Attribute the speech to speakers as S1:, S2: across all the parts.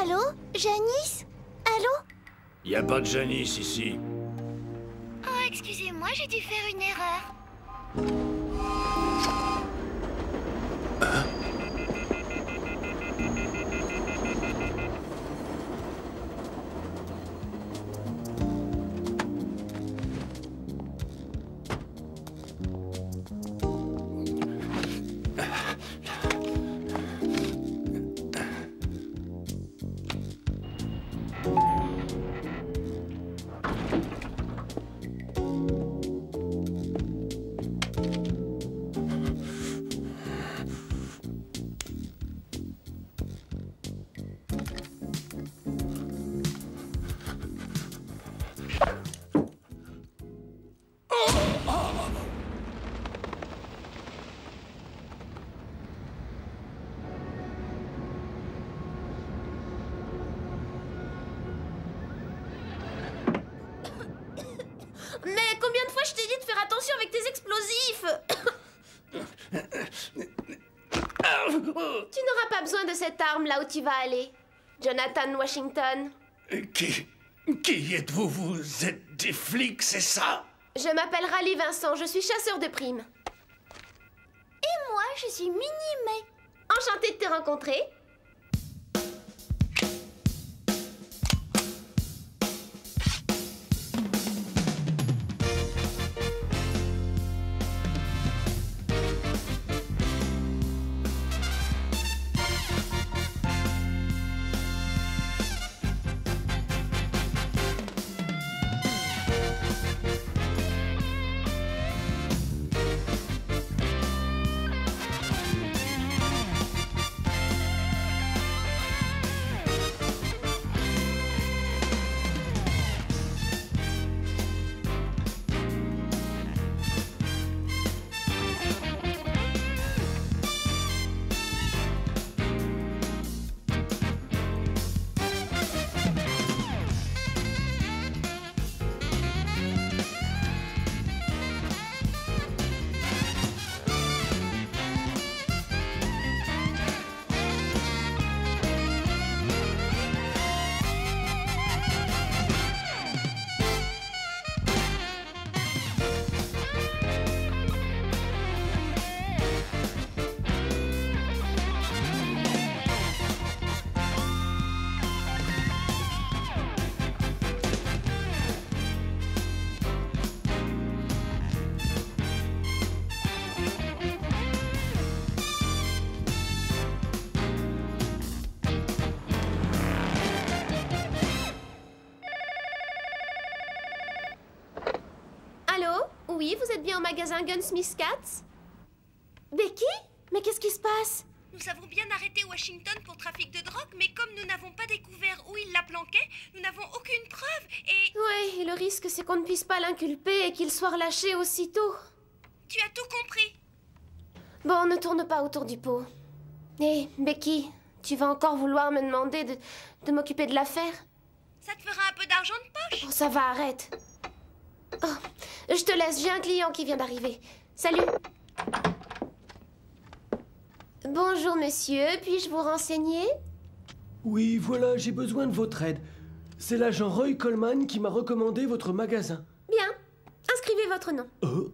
S1: Allô? Janice? Allô?
S2: Y a pas de Janice ici.
S1: Oh, excusez-moi, j'ai dû faire une erreur.
S3: Mais combien de fois je t'ai dit de faire attention avec tes explosifs? Tu n'auras pas besoin de cette arme là où tu vas aller, Jonathan Washington.
S2: Qui êtes-vous? Vous êtes des flics, c'est ça?
S3: Je m'appelle Raleigh Vincent, je suis chasseur de primes.
S1: Et moi, je suis Minnie May.
S3: Enchantée de te rencontrer. Allô? Oui, vous êtes bien au magasin Gunsmith Cats? Becky? Mais qu'est-ce qui se passe?
S4: Nous avons bien arrêté Washington pour trafic de drogue, mais comme nous n'avons pas découvert où il la planquait, nous n'avons aucune preuve et...
S3: Oui, et le risque c'est qu'on ne puisse pas l'inculper et qu'il soit relâché aussitôt.
S4: Tu as tout compris.
S3: Bon, ne tourne pas autour du pot. Hé, Becky, tu vas encore vouloir me demander de m'occuper de l'affaire?
S4: Ça te fera un peu d'argent de poche.
S3: Oh, ça va, arrête. Oh, je te laisse, j'ai un client qui vient d'arriver. Salut. Bonjour, monsieur. Puis-je vous renseigner?
S5: Oui, voilà, j'ai besoin de votre aide. C'est l'agent Roy Coleman qui m'a recommandé votre magasin.
S3: Bien. Inscrivez votre nom.
S5: Oh.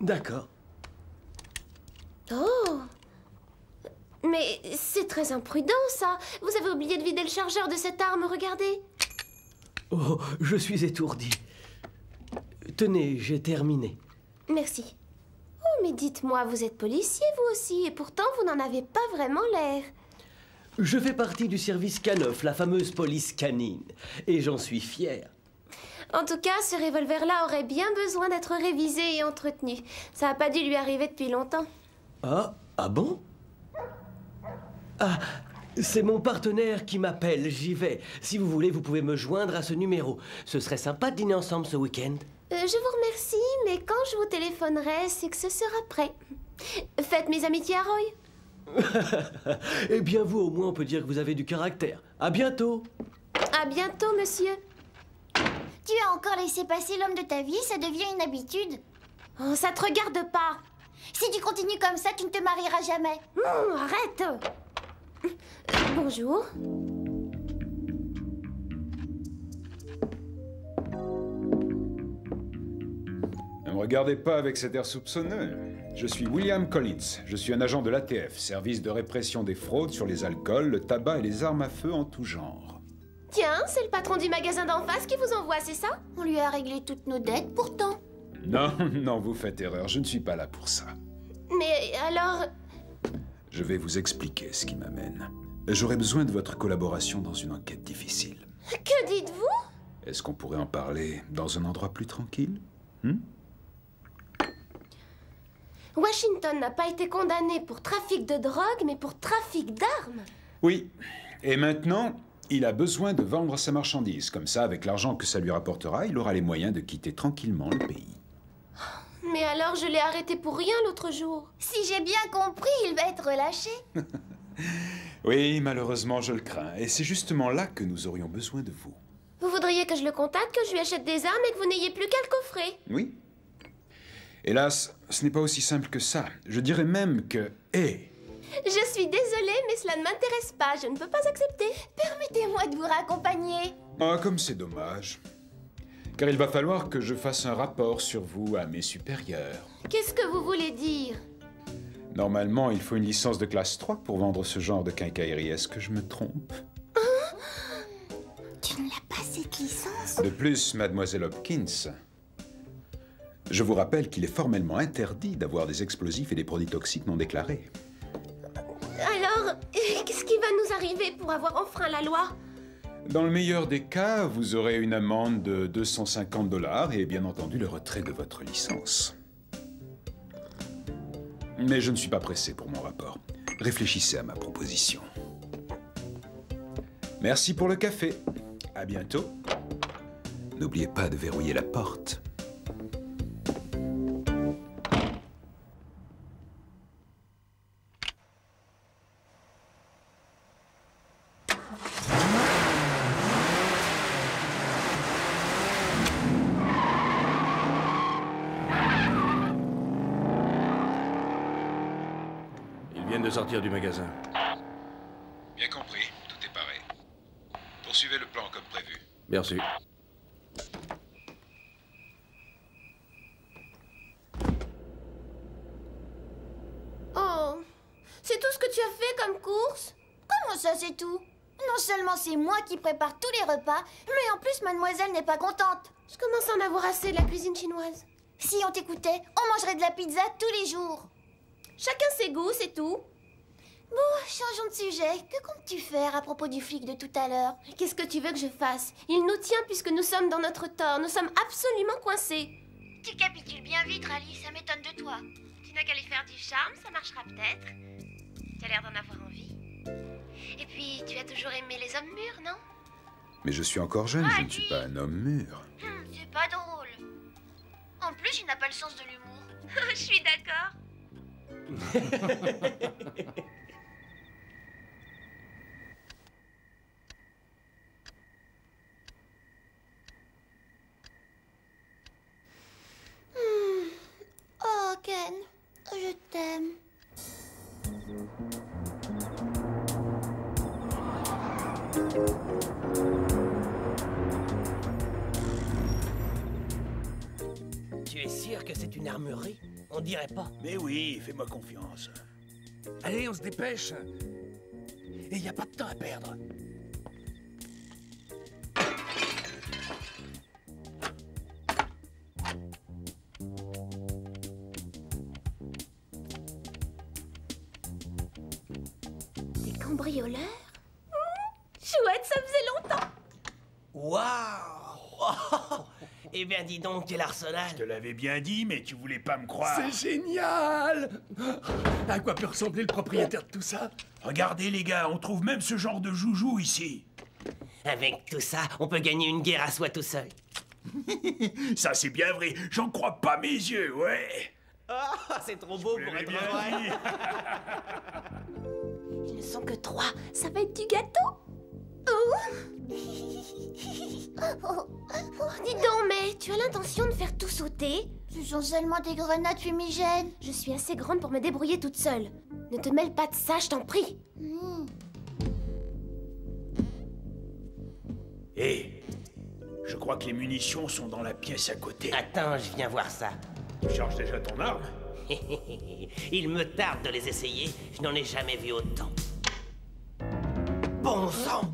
S5: D'accord.
S3: Oh. Mais c'est très imprudent, ça. Vous avez oublié de vider le chargeur de cette arme, regardez.
S5: Oh, je suis étourdi. Tenez, j'ai terminé.
S3: Merci. Oh, mais dites-moi, vous êtes policier, vous aussi, et pourtant vous n'en avez pas vraiment l'air.
S5: Je fais partie du service K9, la fameuse police canine, et j'en suis fier.
S3: En tout cas, ce revolver-là aurait bien besoin d'être révisé et entretenu. Ça n'a pas dû lui arriver depuis longtemps.
S5: Ah bon? Ah, c'est mon partenaire qui m'appelle, j'y vais. Si vous voulez, vous pouvez me joindre à ce numéro. Ce serait sympa de dîner ensemble ce week-end.
S3: Je vous remercie, mais quand je vous téléphonerai, c'est que ce sera prêt. Faites mes amitiés à Roy.
S5: Eh bien, vous, au moins, on peut dire que vous avez du caractère. À bientôt.
S3: À bientôt, monsieur.
S1: Tu as encore laissé passer l'homme de ta vie, ça devient une habitude.
S3: Oh, ça te regarde pas.
S1: Si tu continues comme ça, tu ne te marieras jamais.
S3: Arrête. Bonjour.
S6: me regardez pas avec cet air soupçonneux. Je suis William Collins. Je suis un agent de l'ATF, service de répression des fraudes sur les alcools, le tabac et les armes à feu en tout genre.
S3: Tiens, c'est le patron du magasin d'en face qui vous envoie, c'est ça?
S1: On lui a réglé toutes nos dettes, pourtant.
S6: Non, non, vous faites erreur. Je ne suis pas là pour ça.
S3: Mais alors...
S6: Je vais vous expliquer ce qui m'amène. J'aurais besoin de votre collaboration dans une enquête difficile.
S3: Que dites-vous?
S6: Est-ce qu'on pourrait en parler dans un endroit plus tranquille?
S3: Washington n'a pas été condamné pour trafic de drogue, mais pour trafic d'armes.
S6: Oui. Et maintenant, il a besoin de vendre sa marchandise. Comme ça, avec l'argent que ça lui rapportera, il aura les moyens de quitter tranquillement le pays.
S3: Mais alors, je l'ai arrêté pour rien l'autre jour.
S1: Si j'ai bien compris, il va être relâché.
S6: Oui, malheureusement, je le crains. Et c'est justement là que nous aurions besoin de vous.
S3: Vous voudriez que je le contacte, que je lui achète des armes et que vous n'ayez plus qu'à le coffrer?
S6: Oui. Hélas, ce n'est pas aussi simple que ça. Je dirais même que...
S3: Je suis désolée, mais cela ne m'intéresse pas. Je ne peux pas accepter.
S1: Permettez-moi de vous raccompagner.
S6: Ah, comme c'est dommage. Car il va falloir que je fasse un rapport sur vous à mes supérieurs.
S3: Qu'est-ce que vous voulez dire?
S6: Normalement, il faut une licence de classe 3 pour vendre ce genre de quincaillerie. Est-ce que je me trompe?
S1: Tu ne l'as pas, cette licence?
S6: De plus, mademoiselle Hopkins, je vous rappelle qu'il est formellement interdit d'avoir des explosifs et des produits toxiques non déclarés.
S3: Alors, qu'est-ce qui va nous arriver pour avoir enfreint la loi?
S6: Dans le meilleur des cas, vous aurez une amende de 250 $ et bien entendu le retrait de votre licence. Mais je ne suis pas pressé pour mon rapport. Réfléchissez à ma proposition. Merci pour le café. À bientôt. N'oubliez pas de verrouiller la porte.
S2: Ils viennent de sortir du magasin.
S6: Bien compris, tout est paré. Poursuivez le plan comme prévu.
S2: Bien reçu.
S3: Oh, c'est tout ce que tu as fait comme course?
S1: Comment ça, c'est tout? Non seulement c'est moi qui prépare tous les repas, mais en plus, mademoiselle n'est pas contente.
S3: Je commence à en avoir assez de la cuisine chinoise.
S1: Si on t'écoutait, on mangerait de la pizza tous les jours.
S3: Chacun ses goûts, c'est tout.
S1: Bon, changeons de sujet. Que comptes-tu faire à propos du flic de tout à l'heure?
S3: Qu'est-ce que tu veux que je fasse? Il nous tient puisque nous sommes dans notre tort. Nous sommes absolument coincés.
S1: Tu capitules bien vite, Rally, ça m'étonne de toi.
S3: Tu n'as qu'à lui faire du charme, ça marchera peut-être. Tu as l'air d'en avoir envie. Et puis, tu as toujours aimé les hommes mûrs, non?
S6: Mais je suis encore jeune, je ne suis pas un homme mûr.
S1: C'est pas drôle. En plus, il n'a pas le sens de l'humour.
S3: Je suis d'accord.
S1: Oh, Ken, je t'aime.
S5: Tu es sûr que c'est une armurerie? On dirait pas.
S2: Mais oui, fais-moi confiance. Allez, on se dépêche. Et il n'y a pas de temps à perdre.
S3: Des cambrioleurs? Chouette, ça faisait longtemps.
S5: Waouh! Eh bien, dis donc, quel arsenal!
S2: Je te l'avais bien dit, mais tu voulais pas me croire.
S7: C'est génial! À quoi peut ressembler le propriétaire de tout ça?
S2: Regardez, les gars, on trouve même ce genre de joujou ici.
S5: Avec tout ça, on peut gagner une guerre à soi tout seul.
S2: Ça, c'est bien vrai. J'en crois pas mes yeux, ouais.
S5: Ah, c'est trop beau pour être vrai.
S3: Ils ne sont que 3. Ça va être du gâteau. Oh. Dis donc, mais tu as l'intention de faire tout sauter?
S1: Ce sont seulement des grenades fumigènes.
S3: Je suis assez grande pour me débrouiller toute seule. Ne te mêle pas de ça, je t'en prie.
S2: Hé, je crois que les munitions sont dans la pièce à côté.
S5: Attends, je viens voir ça.
S2: Tu charges déjà ton arme?
S5: Il me tarde de les essayer. Je n'en ai jamais vu autant. Bon sang!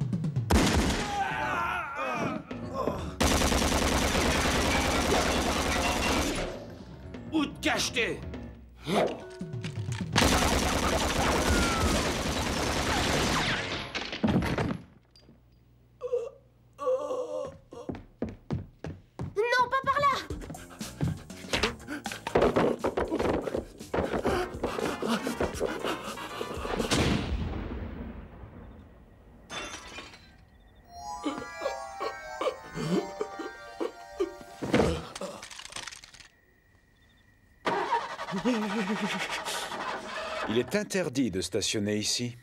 S5: Où te caches-tu?
S3: Non, pas par là!
S6: Il est interdit de stationner ici.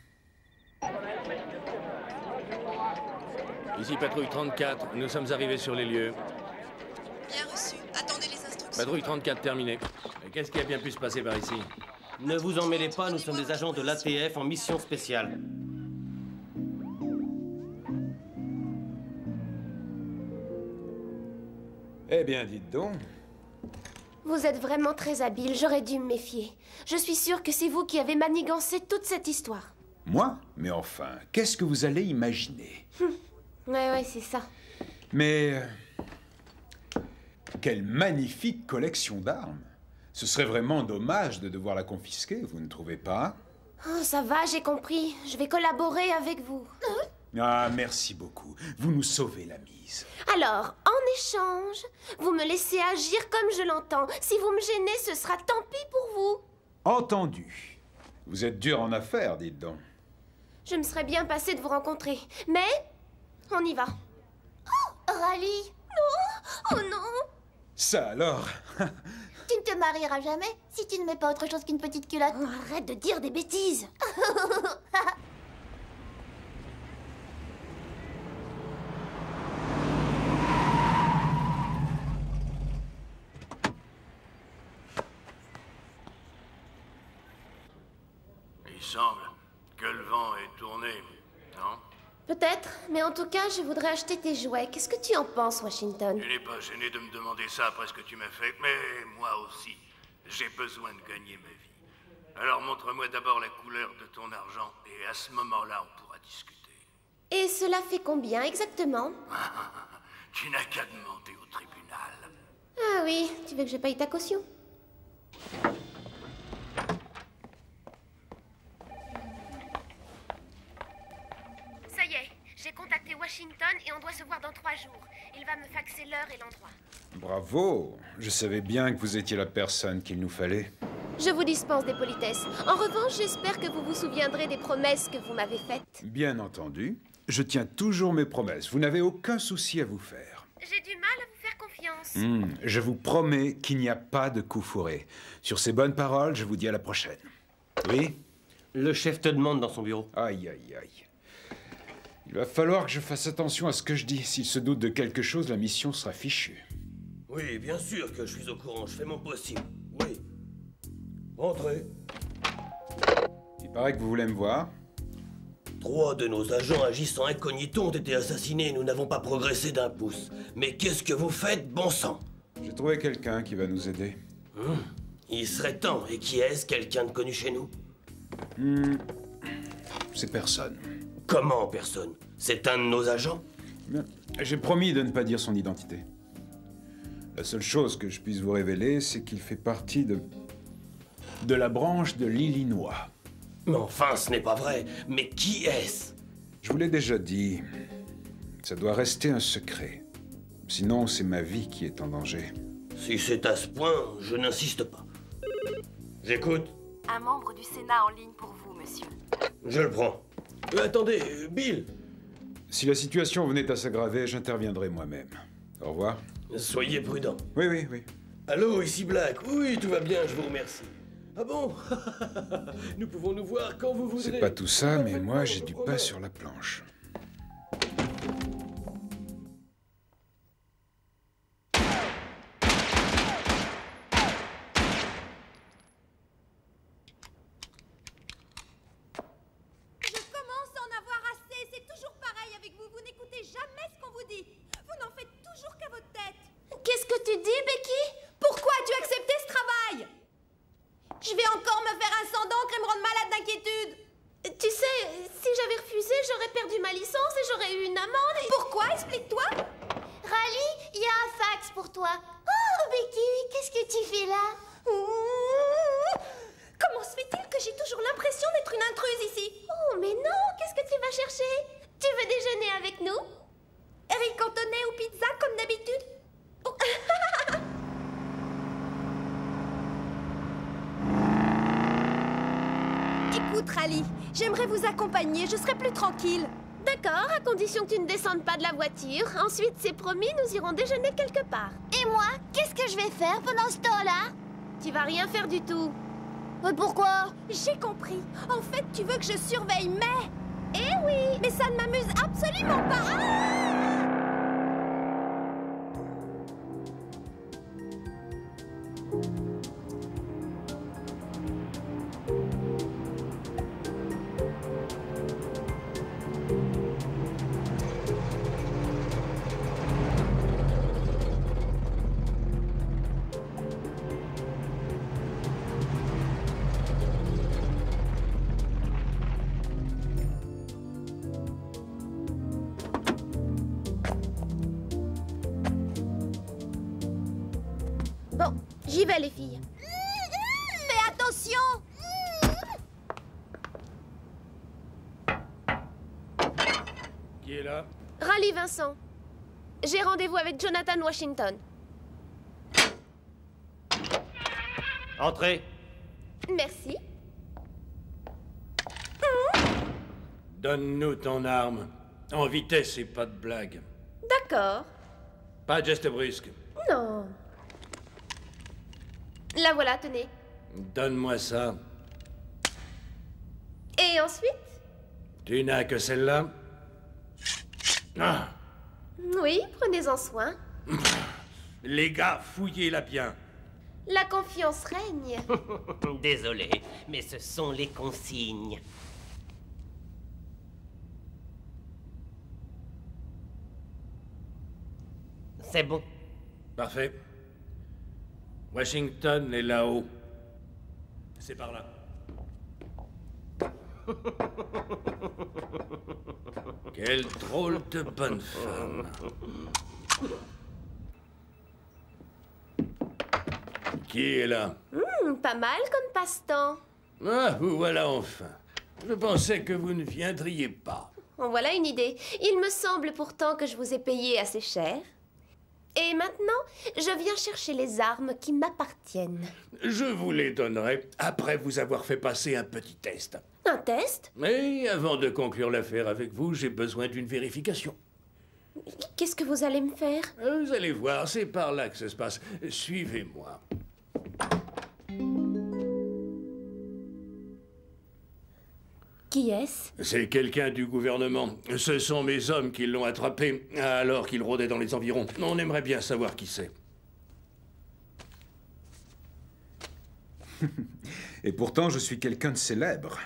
S8: Ici patrouille 34, nous sommes arrivés sur les lieux.
S9: Bien reçu. Attendez les instructions.
S8: Patrouille 34 terminée. Qu'est-ce qui a bien pu se passer par ici?
S5: Ne vous en mêlez pas, nous sommes des agents de l'ATF en mission spéciale.
S6: Eh bien, dites donc.
S3: Vous êtes vraiment très habile, j'aurais dû me méfier. Je suis sûre que c'est vous qui avez manigancé toute cette histoire.
S6: Moi? Mais enfin, qu'est-ce que vous allez imaginer?
S3: Ouais, c'est ça.
S6: Mais... quelle magnifique collection d'armes! Ce serait vraiment dommage de devoir la confisquer, vous ne trouvez pas?
S3: Oh, ça va, j'ai compris. Je vais collaborer avec vous.
S6: Ah, merci beaucoup. Vous nous sauvez la mise.
S3: Alors, en échange, vous me laissez agir comme je l'entends. Si vous me gênez, ce sera tant pis pour vous.
S6: Entendu. Vous êtes dur en affaires, dites donc.
S3: Je me serais bien passé de vous rencontrer. Mais, on y va.
S1: Rally,
S3: Oh non!
S6: Ça alors?
S1: tu ne te marieras jamais si tu ne mets pas autre chose qu'une petite culotte.
S3: Oh, arrête de dire des bêtises.
S8: Il semble que le vent est tourné, non?
S3: Peut-être, mais en tout cas, je voudrais acheter tes jouets. Qu'est-ce que tu en penses, Washington?
S8: Tu n'es pas gêné de me demander ça après ce que tu m'as fait, mais moi aussi, j'ai besoin de gagner ma vie. Alors montre-moi d'abord la couleur de ton argent, et à ce moment-là, on pourra discuter.
S3: Et cela fait combien exactement?
S8: Tu n'as qu'à demander au tribunal.
S3: Ah oui, tu veux que je paye ta caution?
S10: Ça y est, j'ai contacté Washington et on doit se voir dans 3 jours. Il va me faxer l'heure et l'endroit.
S6: Bravo. Je savais bien que vous étiez la personne qu'il nous fallait.
S3: Je vous dispense des politesses. En revanche, j'espère que vous vous souviendrez des promesses que vous m'avez faites.
S6: Bien entendu. Je tiens toujours mes promesses. Vous n'avez aucun souci à vous faire.
S10: J'ai du mal à vous faire confiance.
S6: Je vous promets qu'il n'y a pas de coup fourré. Sur ces bonnes paroles, je vous dis à la prochaine. Oui?
S5: Le chef te demande dans son bureau.
S6: Aïe, aïe, aïe. Il va falloir que je fasse attention à ce que je dis. S'il se doute de quelque chose, la mission sera fichue.
S5: Oui, bien sûr que je suis au courant. Je fais mon possible. Oui. Entrez.
S6: Il paraît que vous voulez me voir.
S5: 3 de nos agents agissant incognito ont été assassinés et nous n'avons pas progressé d'un pouce. Mais qu'est-ce que vous faites, bon sang?
S6: J'ai trouvé quelqu'un qui va nous aider.
S5: Il serait temps. Et qui est-ce, quelqu'un de connu chez nous?
S6: C'est personne.
S5: Comment personne? C'est un de nos agents?
S6: Bien. J'ai promis de ne pas dire son identité. La seule chose que je puisse vous révéler, c'est qu'il fait partie de la branche de l'Illinois.
S5: Mais enfin, ce n'est pas vrai. Mais qui est-ce?
S6: Je vous l'ai déjà dit. Ça doit rester un secret. Sinon, c'est ma vie qui est en danger.
S5: Si c'est à ce point, je n'insiste pas. J'écoute.
S9: Un membre du Sénat en ligne pour vous, monsieur.
S5: Je le prends. Attendez, Bill.
S6: Si la situation venait à s'aggraver, j'interviendrai moi-même. Au revoir.
S5: Soyez prudent.
S6: Oui, oui, oui.
S5: Allô, ici Black. Oui, tout va bien, je vous remercie. Ah bon? Nous pouvons nous voir quand vous voudrez.
S6: C'est pas tout ça, mais moi, j'ai du pain sur la planche.
S3: Qu'est-ce que tu dis, Becky? Pourquoi as-tu accepté ce travail? ma licence et j'aurais eu une amende et...
S1: Pourquoi? Explique-toi. Rally, il y a un fax pour toi. Oh, Becky, qu'est-ce que tu fais là?
S3: Comment se fait-il que j'ai toujours l'impression d'être une intruse ici? Oh, mais non, qu'est-ce que tu vas chercher? Tu veux déjeuner avec nous? Riz cantonné ou pizza comme d'habitude? Oh.
S1: Écoute, Rally, j'aimerais vous accompagner, je serai plus tranquille.
S3: D'accord, à condition que tu ne descendes pas de la voiture. Ensuite, c'est promis, nous irons déjeuner quelque part.
S1: Et moi, qu'est-ce que je vais faire pendant ce temps-là?
S3: Tu vas rien faire du tout.
S1: Mais pourquoi?
S3: J'ai compris. En fait, tu veux que je surveille May. Eh oui.
S1: Mais ça ne m'amuse absolument pas.
S3: Bon, j'y vais, les filles.
S1: Fais attention.
S2: Qui est là?
S3: Rally Vincent. J'ai rendez-vous avec Jonathan Washington.
S5: Entrez.
S3: Merci.
S2: Donne-nous ton arme. En vitesse et pas de blague.
S3: D'accord.
S2: Pas de geste brusque.
S3: Non. La voilà, tenez.
S2: Donne-moi ça.
S3: Et ensuite?
S2: Tu n'as que celle-là? Ah.
S3: Oui, prenez-en soin.
S2: Les gars, fouillez-la bien.
S3: La confiance règne.
S5: Désolé, mais ce sont les consignes. C'est bon.
S2: Parfait. Washington est là-haut. C'est par là. Quelle drôle de bonne femme. Qui est là?
S3: Pas mal comme passe-temps.
S2: Ah, vous voilà enfin. Je pensais que vous ne viendriez pas.
S3: En voilà une idée. Il me semble pourtant que je vous ai payé assez cher. Et maintenant, je viens chercher les armes qui m'appartiennent.
S2: Je vous les donnerai après vous avoir fait passer un petit test.
S3: Un test?
S2: Mais avant de conclure l'affaire avec vous, j'ai besoin d'une vérification.
S3: Qu'est-ce que vous allez me faire?
S2: Vous allez voir, c'est par là que ça se passe. Suivez-moi.
S3: Qui est-ce?
S2: C'est quelqu'un du gouvernement. Ce sont mes hommes qui l'ont attrapé alors qu'il rôdait dans les environs. On aimerait bien savoir qui c'est.
S6: Et pourtant, je suis quelqu'un de célèbre.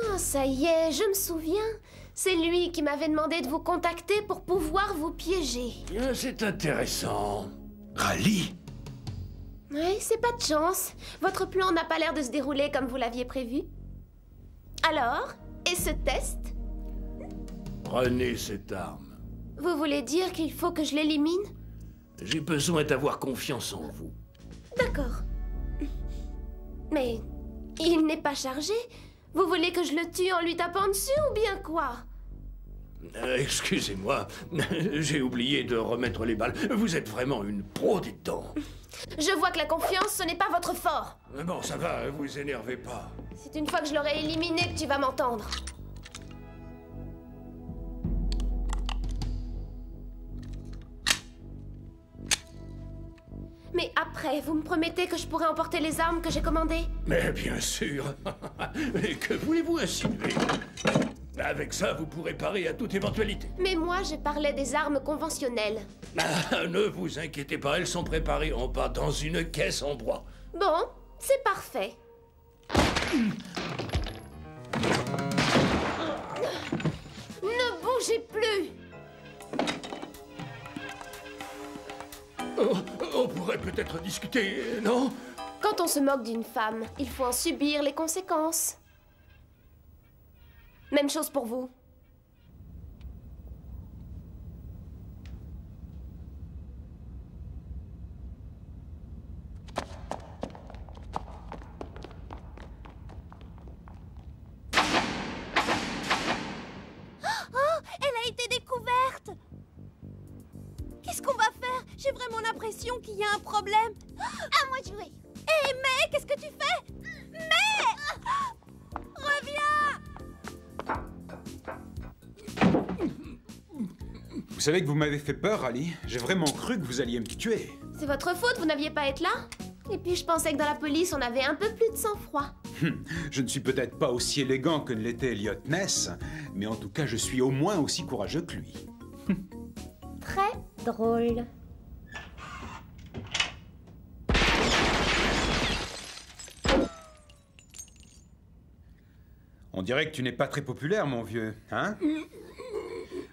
S3: Oh, ça y est, je me souviens. C'est lui qui m'avait demandé de vous contacter pour pouvoir vous piéger.
S2: C'est intéressant. Rally?
S3: Oui, c'est pas de chance. Votre plan n'a pas l'air de se dérouler comme vous l'aviez prévu. Alors, et ce test?
S2: Prenez cette arme.
S3: Vous voulez dire qu'il faut que je l'élimine?
S2: J'ai besoin d'avoir confiance en vous.
S3: D'accord. Mais il n'est pas chargé. Vous voulez que je le tue en lui tapant dessus ou bien quoi?
S2: Excusez-moi, j'ai oublié de remettre les balles. Vous êtes vraiment une pro des dents.
S3: Je vois que la confiance, ce n'est pas votre fort.
S2: Bon, ça va, vous énervez pas.
S3: C'est une fois que je l'aurai éliminé que tu vas m'entendre. Mais après, vous me promettez que je pourrai emporter les armes que j'ai commandées?
S2: Mais bien sûr. Mais que voulez-vous insinuer? Avec ça, vous pourrez parer à toute éventualité.
S3: Mais moi, je parlais des armes conventionnelles.
S2: Ah, ne vous inquiétez pas, elles sont préparées en bas dans une caisse en bois.
S3: Bon, c'est parfait. Ne bougez plus!
S2: On pourrait peut-être discuter, non?
S3: Quand on se moque d'une femme, il faut en subir les conséquences. Même chose pour vous. j'ai vraiment l'impression qu'il y a un problème.
S1: À moi de jouer.
S3: Hé, mais qu'est-ce que tu fais? Mais reviens!
S6: Vous savez que vous m'avez fait peur, Ali. J'ai vraiment cru que vous alliez me tuer.
S3: C'est votre faute, vous n'aviez pas à être là. Et puis je pensais que dans la police, on avait un peu plus de sang-froid.
S6: Je ne suis peut-être pas aussi élégant que ne l'était Elliot Ness, mais en tout cas, je suis au moins aussi courageux que lui.
S3: Très drôle.
S6: On dirait que tu n'es pas très populaire, mon vieux, hein?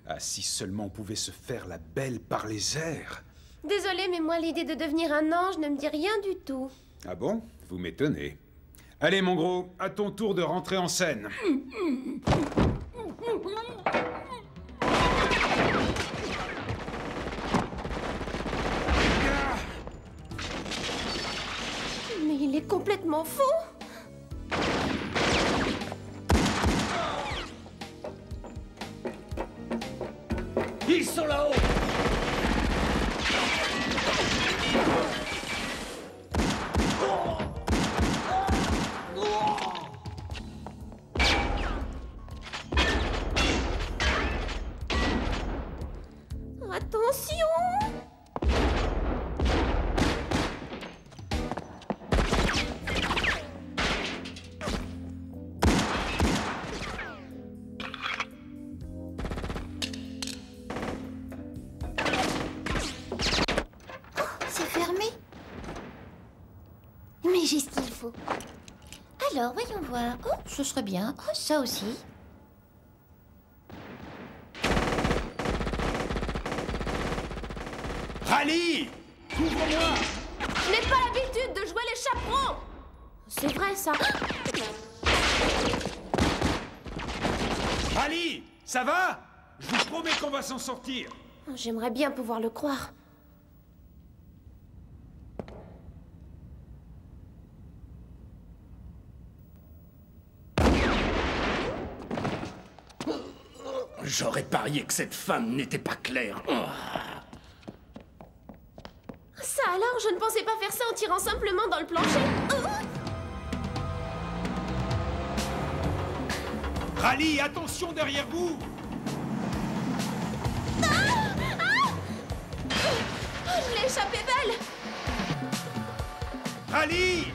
S6: Ah, si seulement on pouvait se faire la belle par les airs.
S3: Désolée, mais moi, l'idée de devenir un ange ne me dit rien du tout.
S6: Ah bon? Vous m'étonnez. Allez, mon gros, à ton tour de rentrer en scène.
S3: Mais il est complètement fou!
S7: Ils sont là-haut!
S3: Attention!
S1: C'est fermé. Mais j'ai ce qu'il faut. Alors, voyons voir. Oh, ce serait bien. Oh, ça aussi.
S2: Rally! Couvre-moi!
S3: Je n'ai pas l'habitude de jouer les chaperons! C'est vrai, ça.
S6: Ali, ça va? Je vous promets qu'on va s'en sortir.
S3: J'aimerais bien pouvoir le croire.
S2: J'aurais parié que cette femme n'était pas claire.
S3: Ça alors, je ne pensais pas faire ça en tirant simplement dans le plancher.
S6: Rally, attention derrière vous!
S3: Je l'ai échappé belle.
S6: Rally!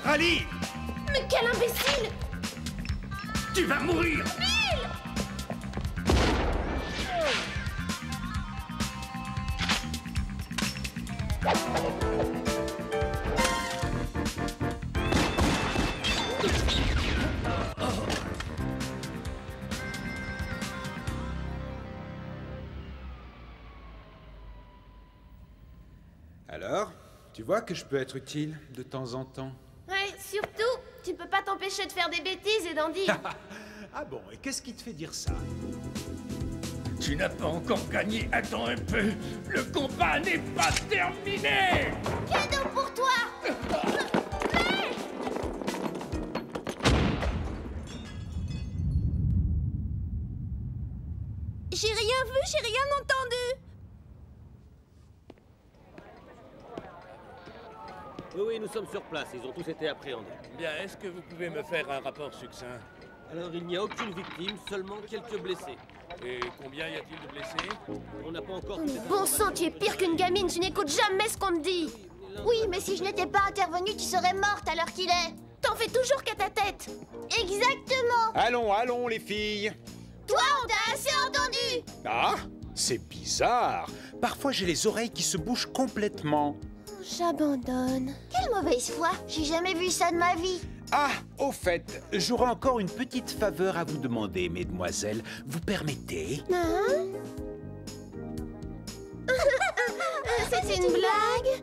S6: Rally!
S3: Mais quel imbécile!
S2: Tu vas mourir!
S3: Bill!
S6: Alors, tu vois que je peux être utile de temps en temps?
S3: Ouais, surtout, tu peux pas t'empêcher de faire des bêtises et d'en dire.
S6: Ah bon, et qu'est-ce qui te fait dire ça?
S2: Tu n'as pas encore gagné, attends un peu. Le combat n'est pas terminé!
S1: Cadeau pour toi!
S3: J'ai rien vu, j'ai rien entendu.
S5: Oui, nous sommes sur place. Ils ont tous été appréhendés.
S2: Bien, est-ce que vous pouvez me faire un rapport succinct?
S5: Alors, il n'y a aucune victime, seulement quelques blessés.
S2: Et combien y a-t-il de blessés?
S5: On n'a pas encore...
S3: Bon sang, tu es pire qu'une gamine, tu n'écoutes jamais ce qu'on te dit.
S1: Oui, mais si je n'étais pas intervenue, tu serais morte à l'heure qu'il est.
S3: T'en fais toujours qu'à ta tête.
S1: Exactement.
S6: Allons, allons, les filles!
S1: Toi, on t'a assez entendu.
S6: Ah, c'est bizarre. Parfois, j'ai les oreilles qui se bougent complètement.
S3: J'abandonne.
S1: Quelle mauvaise foi. J'ai jamais vu ça de ma vie.
S6: Ah, au fait, j'aurais encore une petite faveur à vous demander, mesdemoiselles. Vous permettez?
S3: Hein? C'est une blague?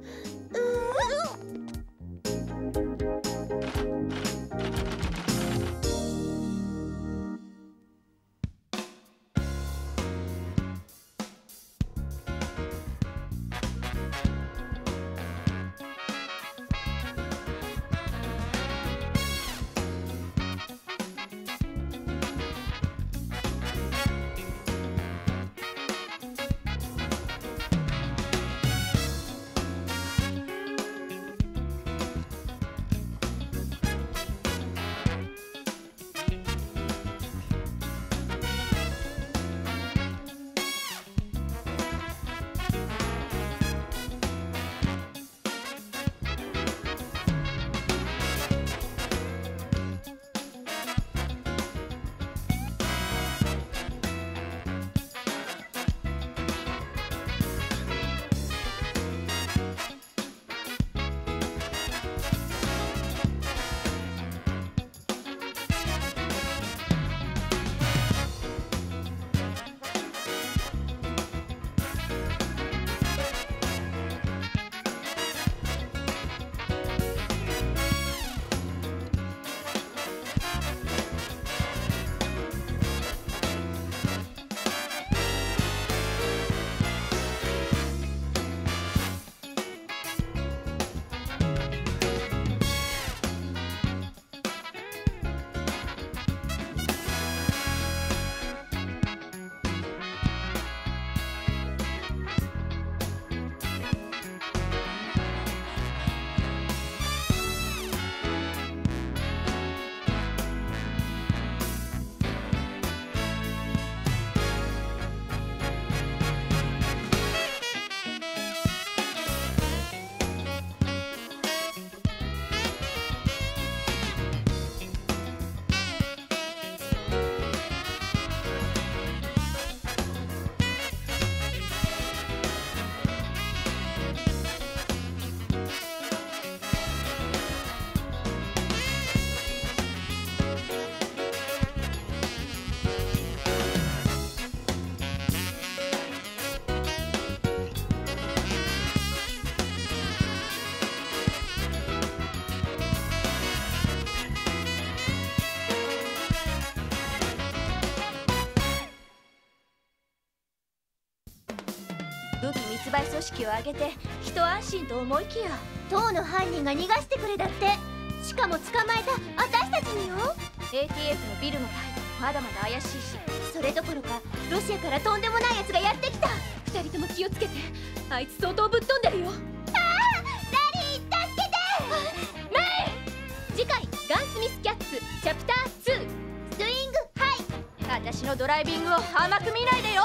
S3: 武器密売組織を挙げて一安心と思いきや党の犯人が逃がしてくれだって。しかも捕まえた私たちによ。 ATF のビルの態度まだまだ怪しいし、それどころかロシアからとんでもないやつがやってきた。二人とも気をつけて、あいつ相当ぶっ飛んでるよ。ああ、ダリー助けて。メイ。次回ガンスミスキャッツチャプター2スイングハイ。私のドライビングを甘く見ないでよ。